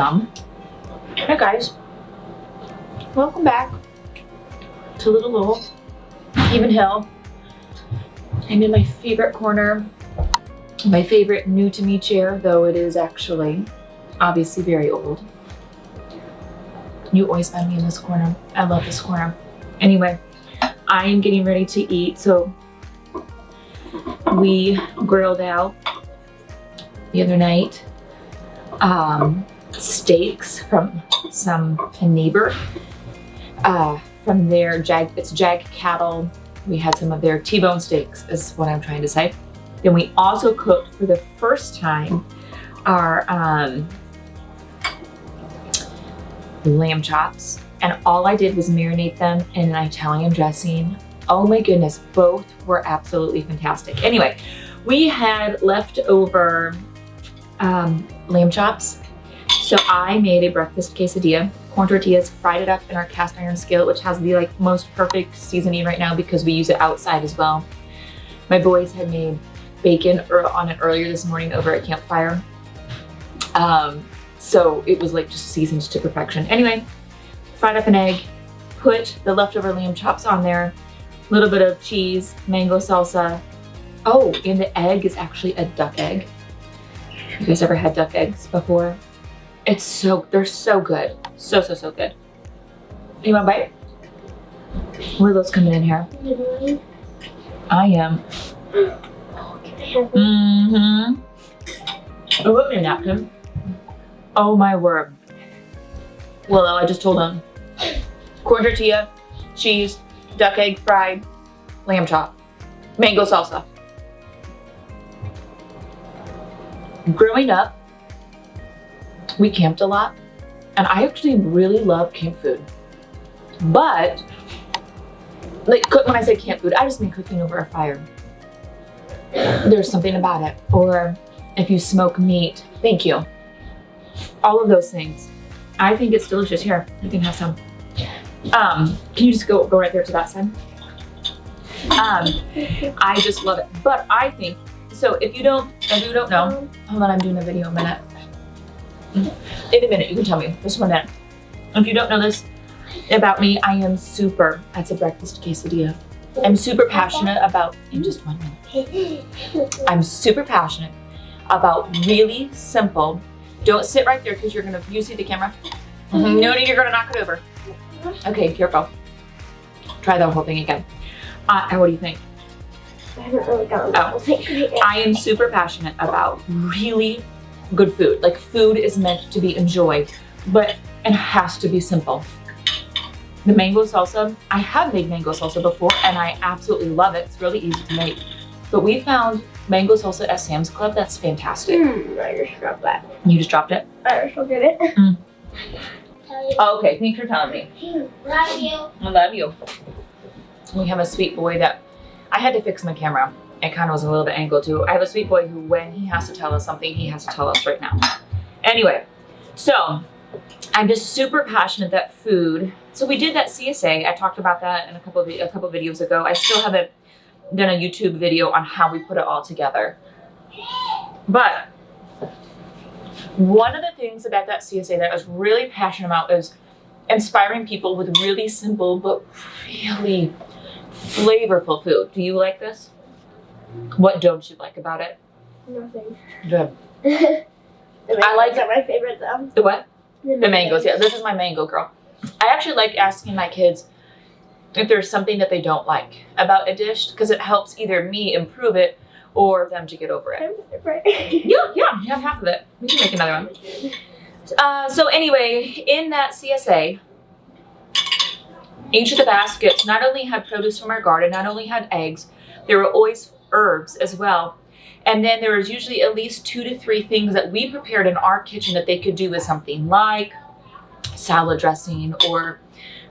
Yum. Hey guys, welcome back to Little Old Haven Hill. I'm in my favorite corner, my favorite new to me chair, though it is actually obviously very old. You always find me in this corner. I love this corner. Anyway, I am getting ready to eat. So we grilled out the other night steaks from a neighbor from their it's Jag Cattle. We had some of their T-bone steaks is what I'm trying to say. Then we also cooked for the first time our lamb chops, and all I did was marinate them in an Italian dressing. Oh my goodness, both were absolutely fantastic. Anyway, we had leftover lamb chops, so I made a breakfast quesadilla, corn tortillas, fried it up in our cast iron skillet, which has the most perfect seasoning right now because we use it outside as well. My boys had made bacon on it earlier this morning over at campfire, so it was just seasoned to perfection. Anyway, fried up an egg, put the leftover lamb chops on there, a little bit of cheese, mango salsa. Oh, and the egg is actually a duck egg. You guys ever had duck eggs before? They're so good. So good. You want a bite? Where are those coming in here? I am. Mm-hmm. Oh, let me a napkin. Oh my word. Well, I just told them. Corn tortilla, cheese, duck egg fried, lamb chop, mango salsa. Growing up, we camped a lot, and I actually really love camp food. But, when I say camp food, I just mean cooking over a fire. There's something about it. Or if you smoke meat, thank you. All of those things. I think it's delicious. Here, you can have some. Can you just go right there to that side? I just love it. But I think, so if you don't know, hold on, I'm doing a video in a minute. In a minute, you can tell me, just 1 minute. If you don't know this about me, that's a breakfast quesadilla. I'm super passionate about, in just 1 minute. I'm super passionate about really simple, don't sit right there because you see the camera? Mm-hmm. No, you're gonna knock it over. Okay, careful. Try the whole thing again. What do you think? I haven't really gotten the whole thing. I am super passionate about really good food. Food is meant to be enjoyed, but it has to be simple. The mango salsa, I have made mango salsa before and I absolutely love it. It's really easy to make. But we found mango salsa at Sam's Club that's fantastic. I just dropped that. You just dropped it? I just forget it. Oh, okay, thanks for telling me. Love you. I love you. We have a sweet boy that, I had to fix my camera. It kind of was a little bit angled too. I have a sweet boy who, when he has to tell us something, he has to tell us right now. Anyway, so I'm just super passionate that food. So we did that CSA. I talked about that in a couple videos ago. I still haven't done a YouTube video on how we put it all together. But one of the things about that CSA that I was really passionate about is inspiring people with really simple but really flavorful food. Do you like this? What don't you like about it? Nothing. Good. The mangoes are my favorite though. The what? The mangoes, yeah. This is my mango girl. I actually like asking my kids if there's something that they don't like about a dish because it helps either me improve it or them to get over it. Yeah, you have half of it. We can make another one. So anyway, in that CSA, each of the baskets not only had produce from our garden, not only had eggs, there were always herbs as well. And then there was usually at least 2 to 3 things that we prepared in our kitchen that they could do with something like salad dressing or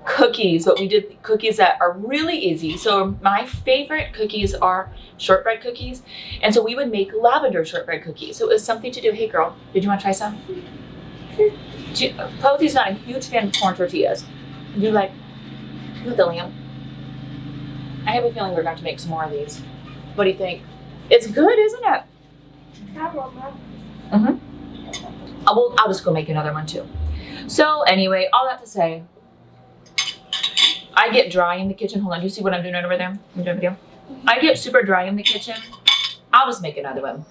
cookies, but we did cookies that are really easy. So my favorite cookies are shortbread cookies. And so we would make lavender shortbread cookies. So it was something to do. Hey girl, did you want to try some? Posey's not a huge fan of corn tortillas. You like the lamb? I have a feeling we're going to make some more of these. What do you think? It's good, isn't it? Mm-hmm. I'll just go make another one too. So anyway, all that to say, I get dry in the kitchen. Hold on, do you see what I'm doing over there? I'm doing a video. I get super dry in the kitchen. I'll just make another one.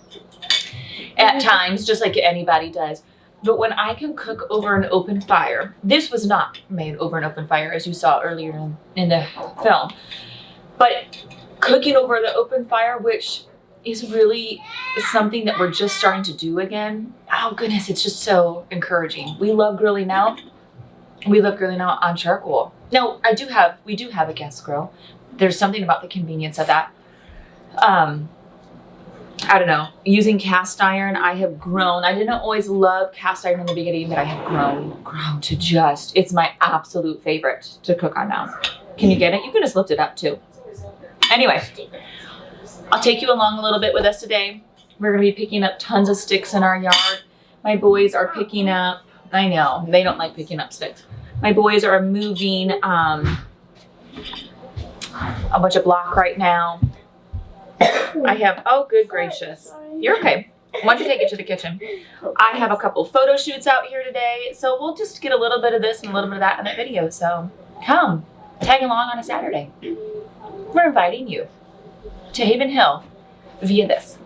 At times, just like anybody does. But when I can cook over an open fire, this was not made over an open fire as you saw earlier in the film. But cooking over the open fire, which is really something that we're just starting to do again. Oh goodness, it's just so encouraging. We love grilling out. We love grilling out on charcoal. No, we do have a gas grill. There's something about the convenience of that. I don't know, using cast iron, I have grown. I didn't always love cast iron in the beginning, but I have grown to just, it's my absolute favorite to cook on now. Can you get it? You can just lift it up too. Anyway, I'll take you along a little bit with us today. We're gonna be picking up tons of sticks in our yard. My boys are picking up, I know, they don't like picking up sticks. My boys are moving a bunch of block right now. I have, oh good gracious. You're okay. Why don't you take it to the kitchen? I have a couple photo shoots out here today, so we'll just get a little bit of this and a little bit of that in that video. So come, tag along on a Saturday. We're inviting you to Haven Hill via this.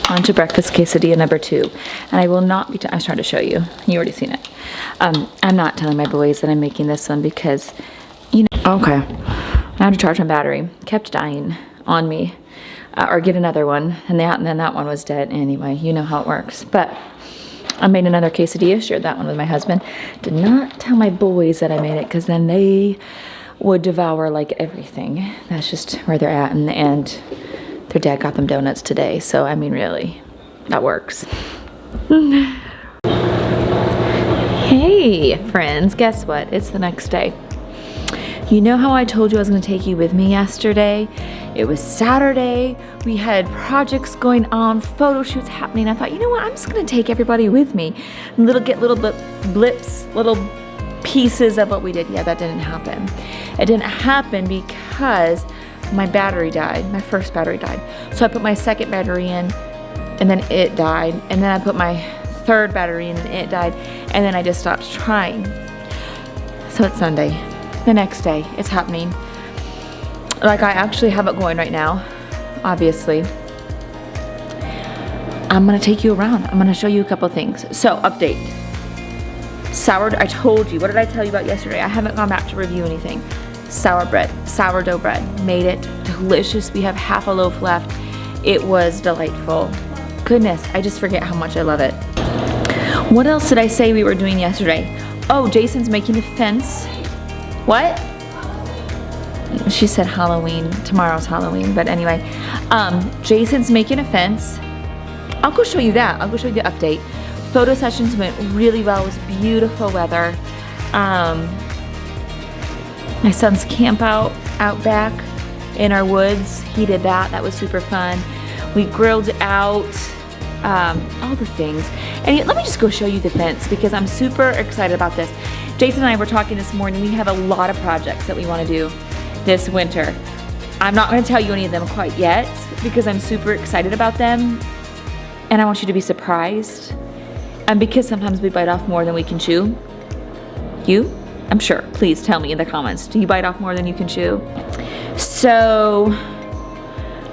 On to breakfast quesadilla number 2. And I will not be, I was trying to show you. You already seen it. I'm not telling my boys that I'm making this one because, you know, okay. I had to charge my battery. Kept dying on me. Or get another one. And then that one was dead anyway. You know how it works. But I made another quesadilla. Shared that one with my husband. Did not tell my boys that I made it because then they would devour like everything. That's just where they're at. And their dad got them donuts today. So, I mean, really, that works. Hey, friends, guess what? It's the next day. You know how I told you I was going to take you with me yesterday? It was Saturday. We had projects going on, photo shoots happening. I thought, you know what? I'm just going to take everybody with me. Get little blips, little pieces of what we did. Yeah, that didn't happen. It didn't happen because my battery died. My first battery died. So I put my second battery in and then it died. And then I put my third battery in and it died. And then I just stopped trying. So it's Sunday. The next day, it's happening. Like I actually have it going right now, obviously. I'm gonna take you around. I'm gonna show you a couple things. So update. Sourdough, I told you, what did I tell you about yesterday? I haven't gone back to review anything. Sourdough bread, made it delicious. We have half a loaf left. It was delightful. Goodness, I just forget how much I love it. What else did I say we were doing yesterday? Oh, Jason's making a fence. What? She said Halloween. Tomorrow's Halloween, but anyway. Jason's making a fence. I'll go show you that. I'll go show you the update. Photo sessions went really well. It was beautiful weather. My son's camp out back in our woods. He did that. That was super fun. We grilled out all the things. And let me just go show you the fence because I'm super excited about this. Jason and I were talking this morning. We have a lot of projects that we want to do this winter. I'm not going to tell you any of them quite yet because I'm super excited about them. And I want you to be surprised. And because sometimes we bite off more than we can chew. You? I'm sure. Please tell me in the comments. Do you bite off more than you can chew? So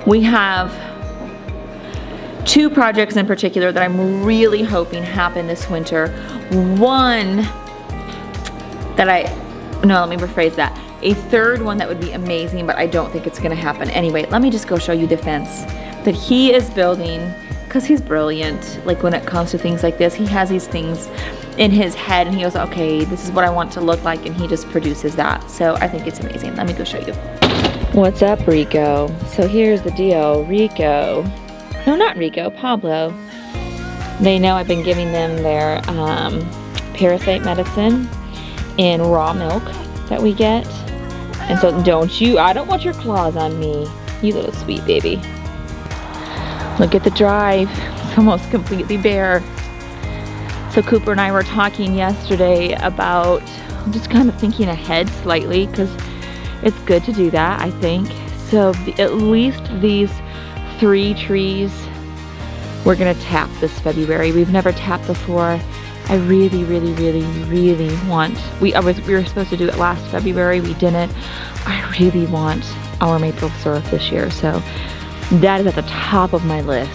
we have 2 projects in particular that I'm really hoping happen this winter. One that let me rephrase that. A third one that would be amazing, but I don't think it's gonna happen. Anyway, let me just go show you the fence that he is building because he's brilliant. Like when it comes to things like this, he has these things in his head and he goes, okay, this is what I want to look like, and he just produces that. So I think it's amazing. Let me go show you. What's up, Rico? So here's the deal. Rico, no, not Rico, Pablo. They know I've been giving them their parasite medicine in raw milk that we get. And so I don't want your claws on me, you little sweet baby. Look at the drive, it's almost completely bare. So Cooper and I were talking yesterday about just kind of thinking ahead slightly because it's good to do that, I think. So at least these 3 trees we're gonna tap this February. We've never tapped before. I really want, we were supposed to do it last February, we didn't. I really want our maple syrup this year, so that is at the top of my list.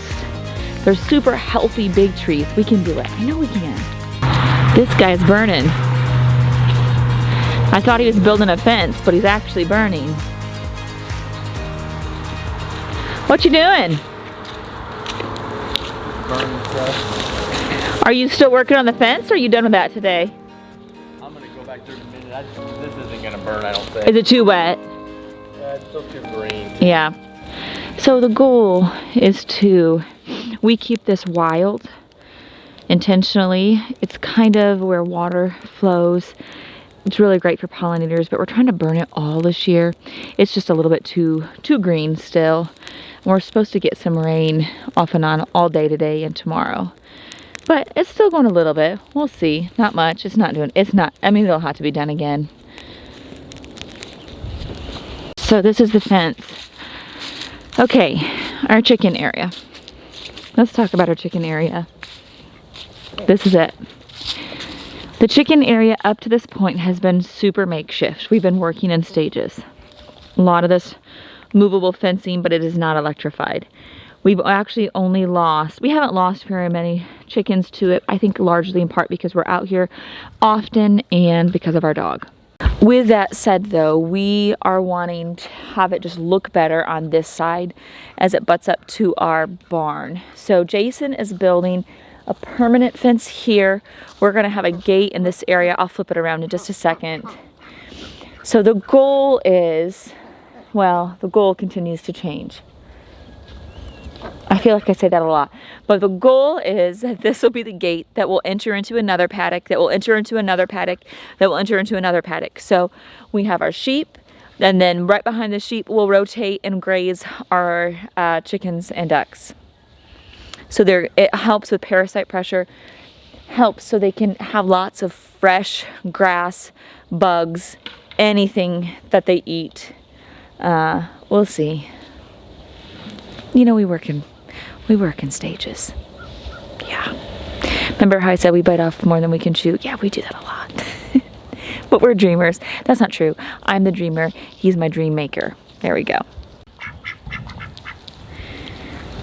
They're super healthy big trees. We can do it. I know we can. This guy's burning. I thought he was building a fence, but he's actually burning. What you doing? Burning stuff. Are you still working on the fence, or are you done with that today? I'm gonna go back there in a minute. This isn't gonna burn, I don't think. Is it too wet? Yeah, it's still too green. Yeah. So the goal is we keep this wild intentionally. It's kind of where water flows. It's really great for pollinators, but we're trying to burn it all this year. It's just a little bit too green still. We're supposed to get some rain off and on all day today and tomorrow. But it's still going a little bit. We'll see. Not much. I mean, it'll have to be done again. So this is the fence. Okay, our chicken area. Let's talk about our chicken area. This is it. The chicken area up to this point has been super makeshift. We've been working in stages. A lot of this movable fencing, but it is not electrified. We've actually only we haven't lost very many chickens to it, I think largely in part because we're out here often and because of our dog. With that said though, we are wanting to have it just look better on this side as it butts up to our barn. So Jason is building a permanent fence here. We're gonna have a gate in this area. I'll flip it around in just a second. So the goal is, well, the goal continues to change. I feel like I say that a lot, but the goal is that this will be the gate that will enter into another paddock, that will enter into another paddock, that will enter into another paddock. So we have our sheep, and then right behind the sheep we'll rotate and graze our chickens and ducks. So it helps with parasite pressure, helps so they can have lots of fresh grass, bugs, anything that they eat. We'll see. You know, we work in stages. Yeah. Remember how I said we bite off more than we can chew? Yeah, we do that a lot. But we're dreamers. That's not true. I'm the dreamer. He's my dream maker. There we go.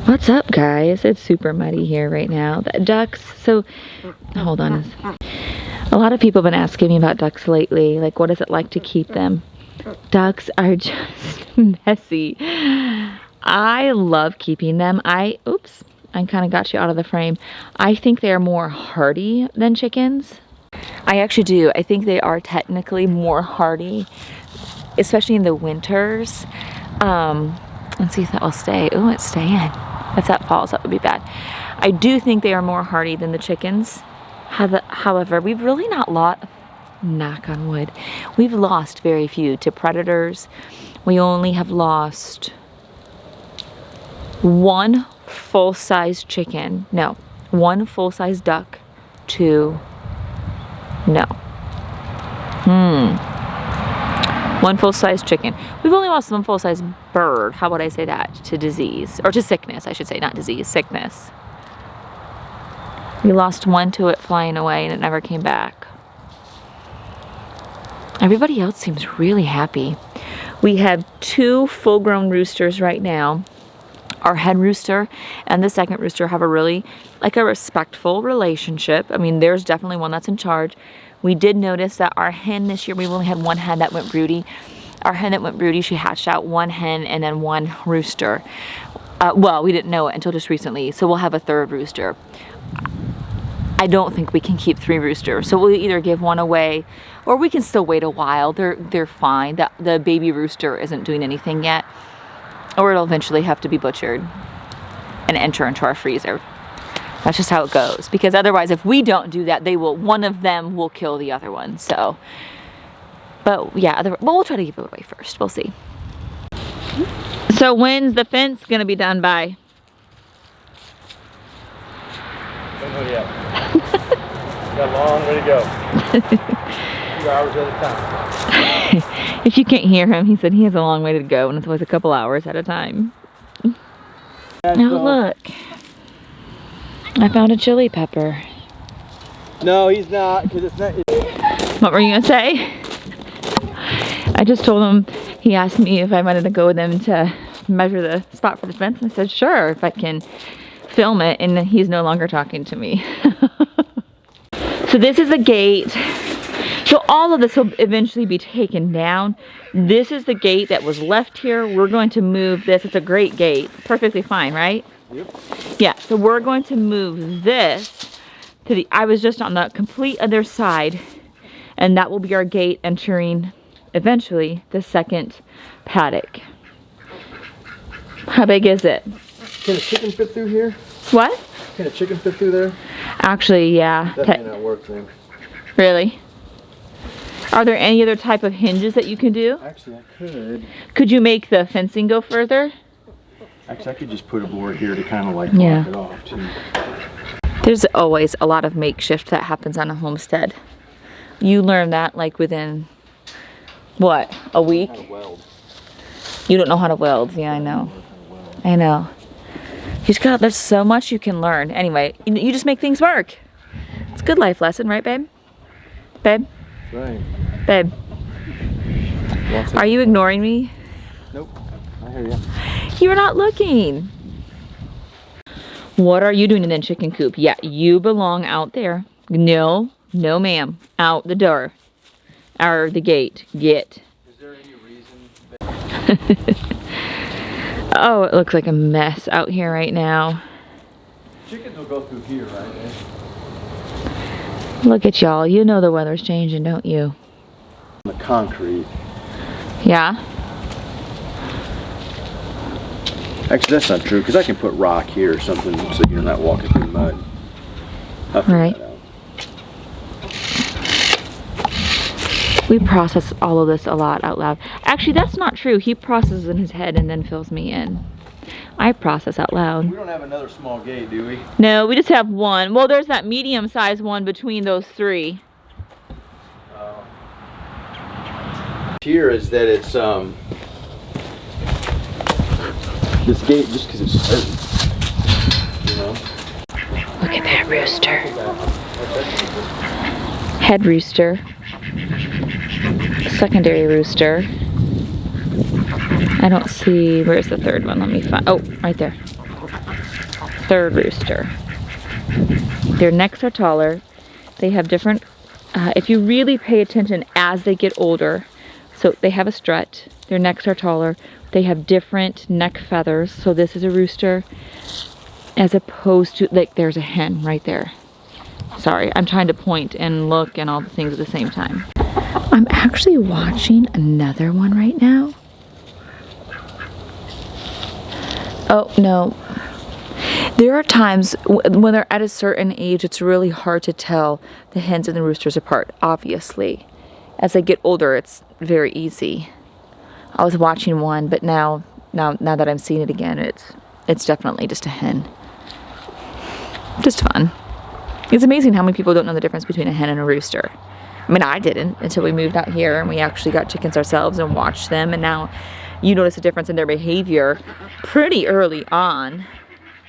What's up, guys? It's super muddy here right now. The ducks, so hold on. A lot of people have been asking me about ducks lately. Like, what is it like to keep them? Ducks are just messy. I love keeping them. Oops, I kind of got you out of the frame. I think they are more hardy than chickens. I actually do. I think they are technically more hardy, especially in the winters. Let's see if that will stay. Oh, it's staying. If that falls, that would be bad. I do think they are more hardy than the chickens. However, we've really not lost, knock on wood, we've lost very few to predators. We only have lost one full-size chicken, no, one full-size duck to, no, one full-size chicken. We've only lost one full-size bird, how would I say that, to disease, or to sickness, I should say, not disease, sickness. We lost one to it flying away and it never came back. Everybody else seems really happy. We have 2 full-grown roosters right now. Our hen rooster and the second rooster have a really, like, a respectful relationship. I mean, there's definitely one that's in charge. We did notice that our hen this year, we've only had one hen that went broody. Our hen that went broody, she hatched out one hen and then one rooster. Well, we didn't know it until just recently, so we'll have a 3rd rooster. I don't think we can keep 3 roosters, so we'll either give one away or we can still wait a while. They're fine. The baby rooster isn't doing anything yet. Or it'll eventually have to be butchered and enter into our freezer. That's just how it goes. Because otherwise, if we don't do that, one of them will kill the other one. So, but yeah, we'll try to give it away first. We'll see. So when's the fence gonna be done by? Don't know yet. Got a long way to go. 2 hours at a time. If you can't hear him, he said he has a long way to go, and it's always a couple hours at a time. Oh, look. I found a chili pepper. No, he's not, because it's not. What were you gonna say? I just told him, he asked me if I wanted to go with him to measure the spot for the fence, and I said sure, if I can film it, and he's no longer talking to me. So this is the gate. So all of this will eventually be taken down. This is the gate that was left here. We're going to move this. It's a great gate. Perfectly fine, right? Yep. Yeah, so we're going to move this to the, I was just on the complete other side, and that will be our gate entering eventually the second paddock. How big is it? Can a chicken fit through here? What? Can a chicken fit through there? Actually, yeah. That may not work then. Really? Are there any other type of hinges that you can do? Actually, I could. Could you make the fencing go further? Actually, I could just put a board here to kind of like block it off too. There's always a lot of makeshift that happens on a homestead. You learn that like within, what, a week? How to weld. You don't know how to weld. Yeah, I know. I know. You just got, there's so much you can learn. Anyway, you just make things work. It's a good life lesson, right, babe? Babe? Right. Babe. Are you ignoring me? Nope. I hear you. You're not looking. What are you doing in the chicken coop? Yeah, you belong out there. No, no ma'am. Out the door. Or the gate. Get. Is there any reason? Oh, it looks like a mess out here right now. Chickens will go through here, right? Look at y'all. You know the weather's changing, don't you? The concrete. Yeah? Actually, that's not true, because I can put rock here or something so you're not walking through mud. I'll figure Right. that out. We process all of this a lot out loud. Actually, that's not true. He processes in his head and then fills me in. I process out loud. We don't have another small gate, do we? No, we just have one. Well, there's that medium-sized one between those three. Here is that it's this gate just because it's certain, you know. Look at that rooster. Head rooster. Secondary rooster. I don't see, where's the third one? Let me find, oh, right there. Third rooster. Their necks are taller. They have different, if you really pay attention as they get older, so they have a strut, their necks are taller, they have different neck feathers, so this is a rooster, as opposed to, like, there's a hen right there. Sorry, I'm trying to point and look and all the things at the same time. I'm actually watching another one right now. Oh, no. There are times when they're at a certain age, it's really hard to tell the hens and the roosters apart, obviously. As they get older, it's very easy. I was watching one, but now that I'm seeing it again, it's definitely just a hen. Just fun. It's amazing how many people don't know the difference between a hen and a rooster. I mean, I didn't until we moved out here and we actually got chickens ourselves and watched them, and now you notice a difference in their behavior pretty early on,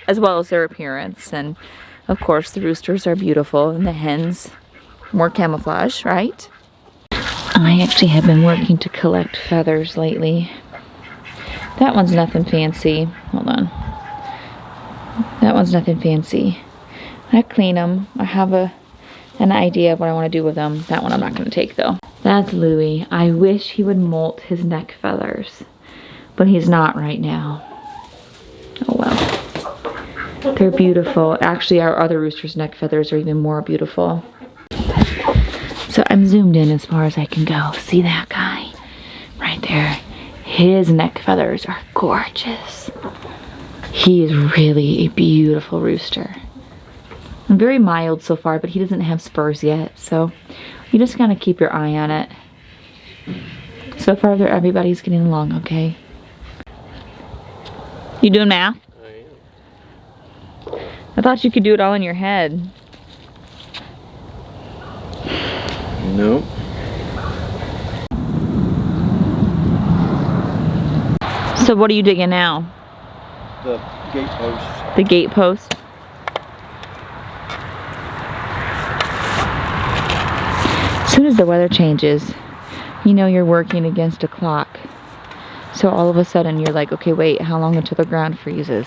as well as their appearance. And of course, the roosters are beautiful and the hens more camouflage, right? I actually have been working to collect feathers lately. That one's nothing fancy. Hold on. That one's nothing fancy. I clean them. I have an idea of what I want to do with them. That one I'm not going to take though. That's Louie. I wish he would molt his neck feathers, but he's not right now. Oh well. They're beautiful. Actually, our other rooster's neck feathers are even more beautiful. So I'm zoomed in as far as I can go. See that guy? Right there. His neck feathers are gorgeous. He is really a beautiful rooster. Very mild so far, but he doesn't have spurs yet, so you just gotta keep your eye on it. So far, everybody's getting along okay. You doing math? I am. I thought you could do it all in your head. Nope. So what are you digging now? The gate post. The gate post? soon as the weather changes, you know you're working against a clock. So all of a sudden you're like, okay, wait, how long until the ground freezes?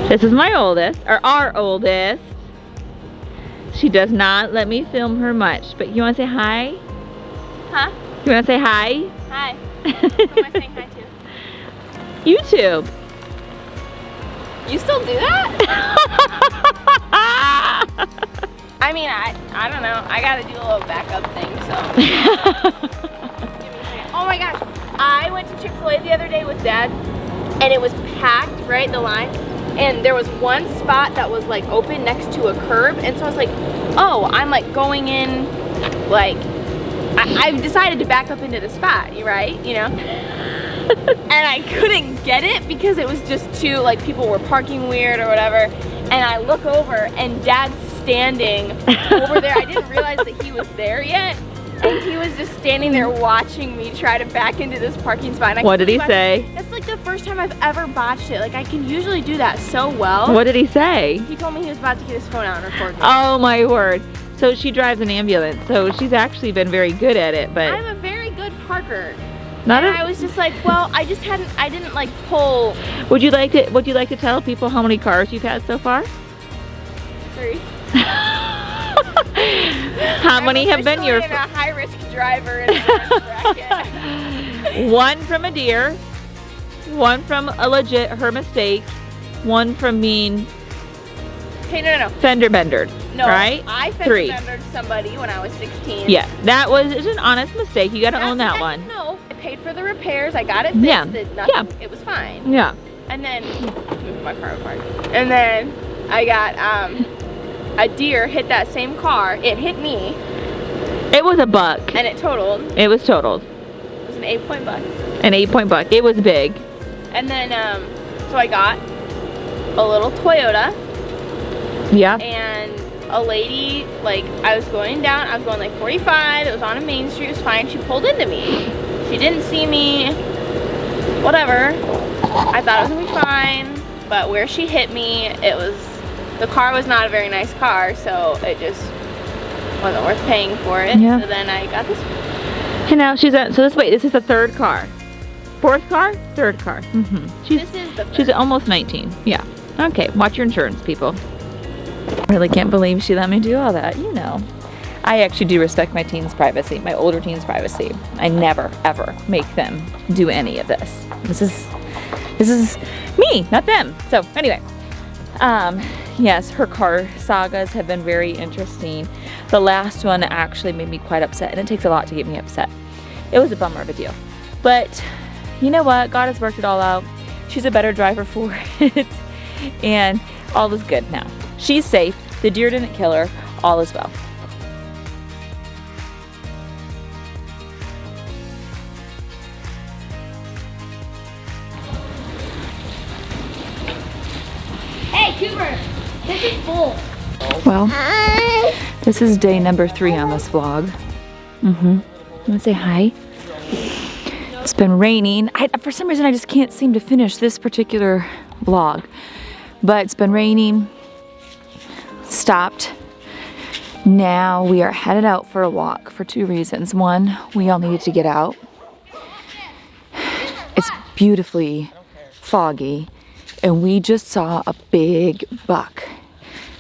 This is my oldest, or our oldest. She does not let me film her much, but you want to say hi? Huh? You want to say hi? Hi. Who am I saying hi to? YouTube. You still do that? I mean, I don't know. I gotta do a little backup thing, so. Give me a second. Oh my gosh. I went to Chick-fil-A the other day with Dad, and it was packed, right, the line. And there was one spot that was like open next to a curb, and so I was like, oh, I'm like going in, like, I've decided to back up into the spot, right, you know? And I couldn't get it because it was just too, like, people were parking weird or whatever. And I look over and Dad's standing over there. I didn't realize that he was there yet. And he was just standing there watching me try to back into this parking spot. And What did he say? That's like the first time I've ever botched it. Like, I can usually do that so well. What did he say? He told me he was about to get his phone out and record me. Oh my word. So she drives an ambulance, so she's actually been very good at it, but I'm a very good parker. not And a, I was just like, well, I didn't like pull would you like to tell people how many cars you've had so far? 3. How many have been your I'm a high-risk driver in the bracket. one from a deer, one from a legit her mistake, one from mean Okay, no. fender bendered. No, right? I Three. fender-bendered somebody when I was 16. Yeah, that was an honest mistake. You gotta own that one. No, I paid for the repairs. I got it fixed. Yeah, Nothing, It was fine. Yeah. And then, move my car apart. And then I got a deer hit that same car. It hit me. It was a buck. And it totaled. It was totaled. It was an 8-point buck. An 8-point buck. It was big. And then, so I got a little Toyota. Yeah. And a lady, like, I was going like 45, it was on a main street, it was fine, she pulled into me. She didn't see me, whatever. I thought it was gonna be fine, but where she hit me, the car was not a very nice car, so it just wasn't worth paying for it. Yeah. So then I got this. And now she's at, this is the third car. Fourth car? Third car. Mm-hmm. This is the She's almost 19. Yeah. Okay, watch your insurance, people. Really can't believe she let me do all that, you know. I actually do respect my teens' privacy, my older teens' privacy. I never, ever make them do any of this. This is me, not them. So anyway, yes, her car sagas have been very interesting. The last one actually made me quite upset, and it takes a lot to get me upset. It was a bummer of a deal. But you know what? God has worked it all out. She's a better driver for it. And all is good now. She's safe. The deer didn't kill her. All is well. Hey, Cooper, this is full. Well, this is day number 3 on this vlog. You wanna say hi? It's been raining. For some reason, I just can't seem to finish this particular vlog. But it's been raining. Stopped. Now we are headed out for a walk for 2 reasons. One, we all needed to get out. It's beautifully foggy, and we just saw a big buck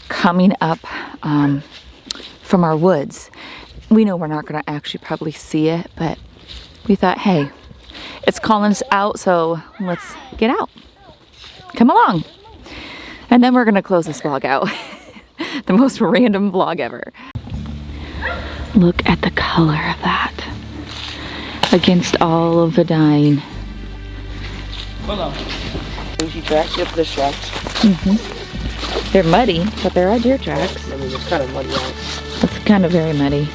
coming up from our woods. We know we're not going to actually probably see it, but we thought, hey, it's calling us out, so let's get out. Come along. And then we're going to close this vlog out. The most random vlog ever. Look at the color of that against all of the dying. Hold on. Sushi tracks, yep, there's tracks. They're muddy, but there are deer tracks. I mean, it's kind of muddy out. It's kind of very muddy.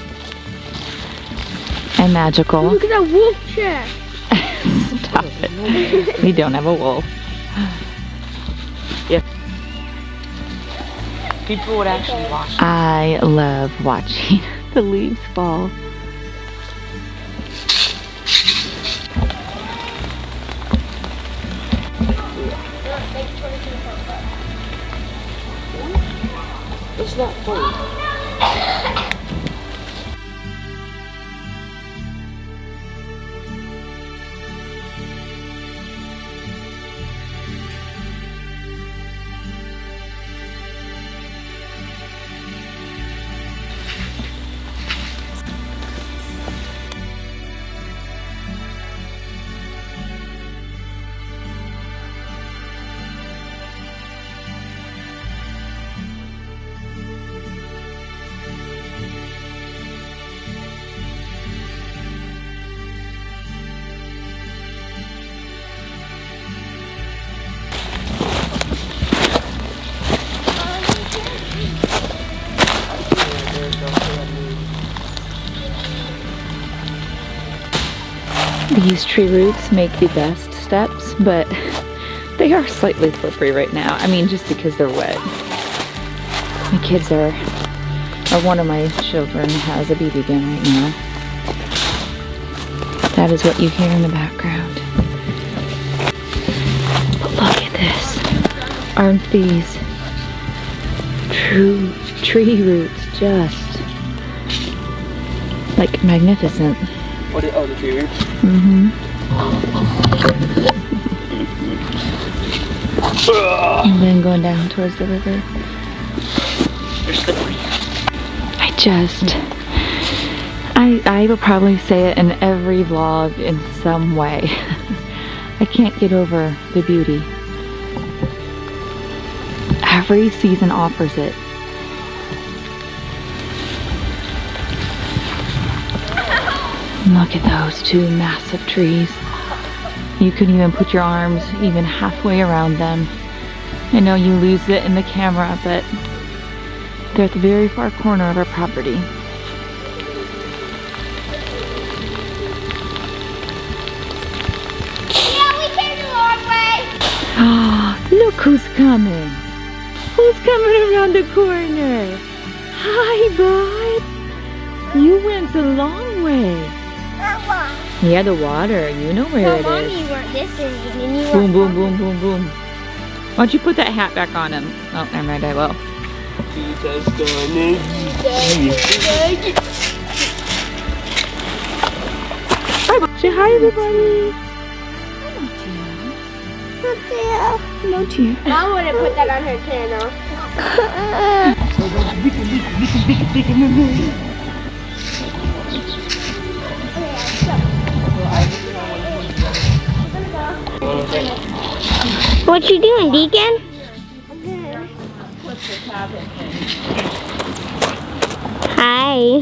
And magical. Look at that wolf track. Stop it. We don't have a wolf. Yeah. People would actually watch. I love watching the leaves fall. not funny. These tree roots make the best steps, but they are slightly slippery right now. I mean, just because they're wet. My kids are, or one of my children has a BB gun right now. That is what you hear in the background. But look at this. Aren't these true tree roots just like magnificent? Oh, the tree roots? Mm-hmm. And then going down towards the river. They're slippery. I will probably say it in every vlog in some way. I can't get over the beauty. Every season offers it. Look at those two massive trees. You could even put your arms even halfway around them. I know you lose it in the camera, but they're at the very far corner of our property. Yeah, we came the long way. Oh, look who's coming. Who's coming around the corner? Hi, bud. You went the long way. Yeah, the water. You know where it Mommy, is. you weren't listening and you Boom, weren't boom, boom, boom, boom. Why don't you put that hat back on him? Oh, never mind, I will. Hi, say hi, everybody. No tears. Mom wouldn't put that on her channel. What you doing, Deacon? Hi.